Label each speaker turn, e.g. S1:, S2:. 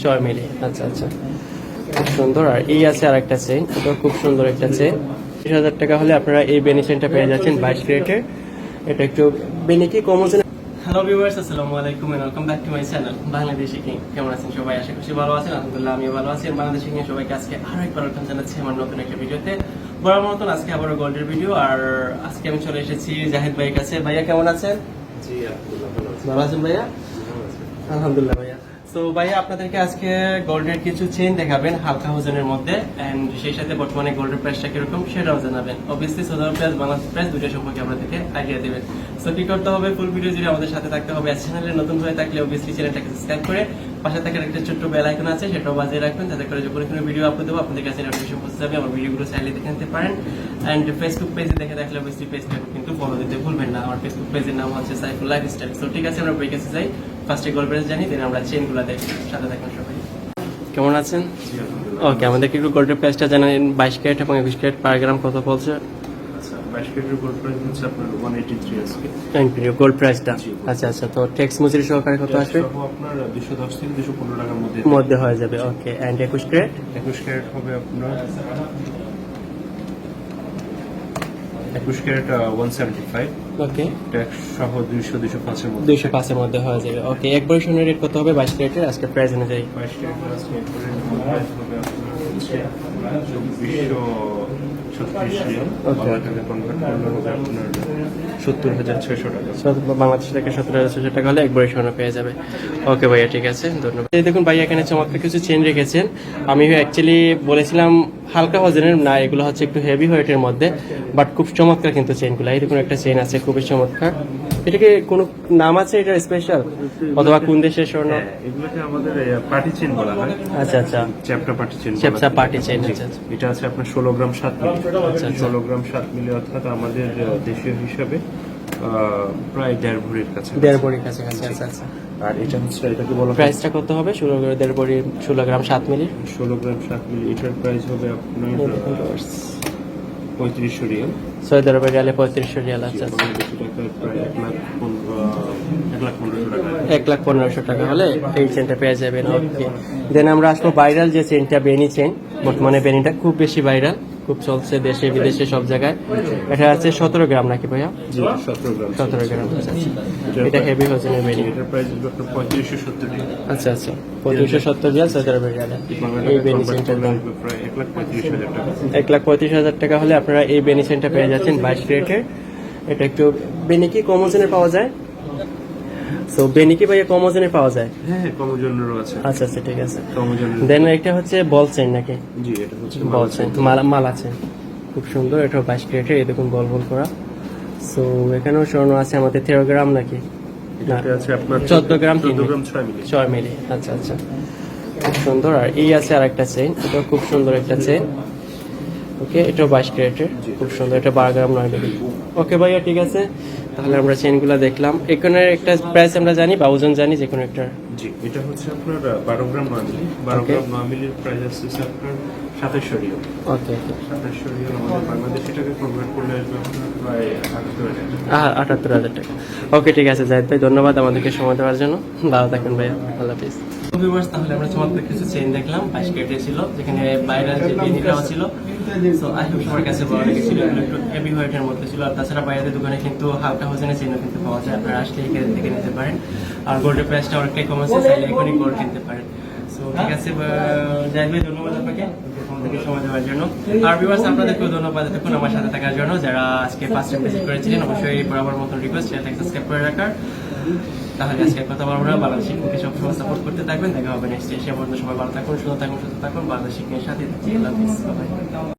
S1: 6 মিলি। আচ্ছা আচ্ছা, খুব সুন্দর। আর এই আছে আর একটা চেইন, এটা খুব সুন্দর একটা চেইন। 30,000 টাকা হলে আপনারা এই বেনি চেইনটা পেয়ে যাচ্ছেন 22 ক্যারেটের। এটা একটু বেনি কি কম ওজনের। হ্যালো ভিউয়ার্স, আসসালামু আলাইকুম and welcome back to my channel Bangladeshi king. কেমন আছেন সবাই? আশা করছি ভালো আছেন। আলহামদুলিল্লাহ আমিও ভালো আছি। বাংলাদেশি কিং সবাইকে আজকে আরো একবার ওয়েলকাম জানাচ্ছি আমার নতুন একটা ভিডিওতে। বরাবর মতন আজকে আবারও গোল্ডের ভিডিও। আর আজকে আমি চলে এসেছি জাহিদ ভাইয়ের কাছে। ভাইয়া কেমন আছেন?
S2: জি আলহামদুলিল্লাহ
S1: ভালো আছেন ভাইয়া? আলহামদুলিল্লাহ ভাইয়া। তো ভাইয়া আপনাদেরকে আজকে গোল্ডের কিছু চেইন দেখাবেন হালকা ওজনের মধ্যে, এন্ড সেই সাথে বর্তমানে গোল্ডের প্রাইসটা কিরকম সেটাও জানাবেন। Obviously Saudi price, Bangladesh price দুটো সম্পর্কে আপনাদেরকে আইডিয়া দেবেন। সো কি করতে হবে, ফুল ভিডিও জুড়ে আমাদের সাথে থাকতে হবে। চ্যানেলে নতুন হয়ে থাকলে অবভিয়াসলি চ্যানেলটাকে সাবস্ক্রাইব করে পাশে থাকা একটা ছোট্ট বেল আইকন আছে, সেটাও বাজিয়ে রাখবেন, যাতে করে যখন কোনো ভিডিও আপলোড দেবো আপনাদের কাছে নোটিফিকেশন পৌঁছে যাবে। আমার ভিডিওগুলো চাইলে দেখে নিতে পারেন। এন্ড ফেসবুক পেজে দেখে থাকলে অবভিয়াসলি পেজটাকে কিন্তু ফলো দিতে ভুলবেন না। আমার ফেসবুক পেজের নাম হচ্ছে সাইফুল লাইফস্টাইল। সো ঠিক আছে, আমরা ব্রেক এসে যাই। ফার্স্টে গোল্ড প্রাইস জানি, দেন আমরা চেইনগুলো দেখি। সাথে থাকুন সবাই। কেমন আছেন? ওকে, আমাদেরকে একটু গোল্ডের প্রাইসটা জানান। 22 ক্যারেট এবং 21 ক্যারেট পার গ্রাম কত বলছে?
S2: আচ্ছা, 22 ক্যারেটের গোল্ড প্রাইস হচ্ছে আপনার 183 আজকে।
S1: গোল্ড প্রাইসটা আচ্ছা আচ্ছা, তো ট্যাক্স মজুরি সহকারে কত আসবে?
S2: সহ আপনার 210 থেকে 215 টাকার মধ্যে
S1: মধ্যে হয়ে যাবে। ওকে, এন্ড 21 ক্যারেট?
S2: 21 ক্যারেট হবে আপনার 21 ক্যারেট 175।
S1: ওকে,
S2: ট্যাক্স সহ 205 এর মধ্যে।
S1: 205 এর মধ্যে হয়ে যাবে। ওকে, এক বড় সোনার রেট কত হবে 22 ক্যারেটের আজকে প্রাইস অনুযায়ী?
S2: 22 ক্যারেটের আজকে প্রাইস হবে আপনার হচ্ছে 2436 রিয়াল। বাংলা টাকা কনভার্ট করলে হবে আপনার 70,600 টাকা।
S1: বাংলাদেশ থেকে 17,600 টাকা হলে এক বড় সোনা পেয়ে যাবে। ওকে ভাইয়া, ঠিক আছে, ধন্যবাদ। এই দেখুন ভাইয়া এখানে চমৎকার কিছু চেন রেখেছেন। আমি অ্যাকচুয়ালি বলেছিলাম হালকা ওজনের না, এগুলো হচ্ছে একটু হেভি ওয়েটের মধ্যে, বাট খুব চমৎকার কিন্তু চেনগুলো। এই দেখুন একটা চেন আছে খুবই চমৎকার। এটাকে কোনো নাম আছে এটা স্পেশাল, অথবা কোন দেশের স্বর্ণ?
S2: এগুলোকে আমাদের পার্টি চেইন বলা হয়।
S1: আচ্ছা আচ্ছা,
S2: চ্যাপ্টা পার্টি চেইন।
S1: চ্যাপসা পার্টি চেইন। আচ্ছা আচ্ছা,
S2: এটা আছে আপনার 16 গ্রাম 7 মিলি।
S1: আচ্ছা,
S2: 16 গ্রাম 7 মিলি অর্থাৎ আমাদের দেশীয় হিসাবে প্রায় 1.5 ভরির কাছে।
S1: 1.5 ভরির কাছাকাছি। আচ্ছা আচ্ছা,
S2: আর এটা হচ্ছে এটাকে বলা হয়
S1: প্রাইসটা কত হবে? 1.5 ভরি 16 গ্রাম 7 মিলি।
S2: 16 গ্রাম 7 মিলি, এটার প্রাইস হবে আপনার 3500 রিয়াল।
S1: সৌদি আরবের রিয়ালে 3500 রিয়াল। আচ্ছা আচ্ছা,
S2: বাংলাদেশি টাকায় প্রায় 1,15,000 টাকা।
S1: 1,15,000 টাকা হলে এই চেনটা পেয়ে যাবেন। ওকে, দেন আমরা আসবো ভাইরাল যে চেনটা, বেনি চেন। বর্তমানে বেনিটা খুব বেশি ভাইরাল, খুব চলছে দেশে বিদেশে সব জায়গায়। এটা আছে 17 গ্রাম নাকি ভাইয়া?
S2: জি, 17 গ্রাম।
S1: 17 গ্রাম। আচ্ছা আচ্ছা, এটা হেভি ওজনের বেনি।
S2: এটার প্রাইস হবে আপনার 3570 রিয়াল।
S1: আচ্ছা আচ্ছা, 3570 রিয়াল সৌদি আরবের রিয়ালে। এই বেনি চেনটার দাম
S2: প্রায় 1,35,000 টাকা।
S1: 1,35,000 টাকা হলে আপনারা এই বেনি চেনটা পেয়ে যাচ্ছেন 22 ক্যারেটের। এটা একটু বেনি কি কম ওজনের পাওয়া যায়? সো বেনি কি ভাইয়া কম ওজনের পাওয়া যায়?
S2: হ্যাঁ, কম ওজনেরও আছে।
S1: আচ্ছা আচ্ছা, ঠিক আছে।
S2: কম ওজনের।
S1: দেন এটা হচ্ছে বল চেন নাকি?
S2: জি, এটা হচ্ছে
S1: বল চেন, মাল আছে খুব সুন্দর। এটা 22 ক্যারেটের, এই দেখুন বল বল করা। সো এখানেও স্বর্ণ আছে আমাদের 13 গ্রাম নাকি?
S2: এটাতে আছে আপনার
S1: 14 গ্রাম
S2: 14 গ্রাম 6 মিলি।
S1: 6 মিলি। আচ্ছা আচ্ছা, খুব সুন্দর। আর এই আছে আর একটা চেইন, এটা খুব সুন্দর একটা চেইন। ওকে, এটা 22 ক্যারেটের, খুব সুন্দর। এটা 12 গ্রাম 9 মিলি। ওকে ভাইয়া, ঠিক আছে, তাহলে আমরা চেইনগুলো দেখলাম। এখানে একটা প্রাইস আমরা জানি বা ওজন জানি যে কোনো একটা।
S2: জি, এটা হচ্ছে আপনার 12 গ্রাম 9 মিলি। 12 গ্রাম 9 মিলির প্রাইস আছে আপনার 2700 রিয়াল।
S1: ওকে,
S2: 2700 রিয়াল আমাদের বাংলাদেশি টাকায় কনভার্ট করলে আসবে আপনার প্রায় 78,000 টাকা।
S1: 78,000 টাকা। ওকে, ঠিক আছে জাহিদ ভাই, ধন্যবাদ আমাদেরকে সময় দেওয়ার জন্য। ভালো থাকেন ভাইয়া, আল্লাহ হাফিজ। তাহলে আমরা চমৎকার কিছু চেইন দেখলাম, 22 ক্যারেটের ছিল, যেখানে বাইরের যে বেনিটাও ছিল। সো আই হোপ সবার কাছে ভালো লেগেছিল। এগুলো একটু হেভি ওয়েটের মধ্যে ছিল। আর তাছাড়া বাইরের দোকানে কিন্তু হালকা ওজনের চেইনও কিন্তু পাওয়া যায়, আপনারা আসলে এখান থেকে নিতে পারেন। আর গোল্ডের প্রাইসটা অনেকটাই কম আছে, চাইলে এখনই গোল্ড কিনতে পারেন। সো ঠিক আছে জাহিদ ভাই, ধন্যবাদ আপনাকে আমাদেরকে সময় দেওয়ার জন্য। আর ভিউয়ার্স, আপনাদেরকেও ধন্যবাদ এতক্ষণ আমার সাথে থাকার জন্য। যারা আজকে ফার্স্ট টাইম ভিজিট করেছিলেন, অবশ্যই বরাবর মতন রিকোয়েস্ট চ্যানেলটাকে সাবস্ক্রাইব করে রাখার। তাহলে আজকে কথা বলবো না, বাংলাদেশি কিংকে সবসময় সাপোর্ট করতে থাকবেন। দেখা হবে নেক্সট ডে। সে পর্যন্ত সবাই ভালো থাকুন, সুস্থ থাকুন, বাংলাদেশি কিংয়ের সাথে থাকুন। আল্লাহ হাফিজ।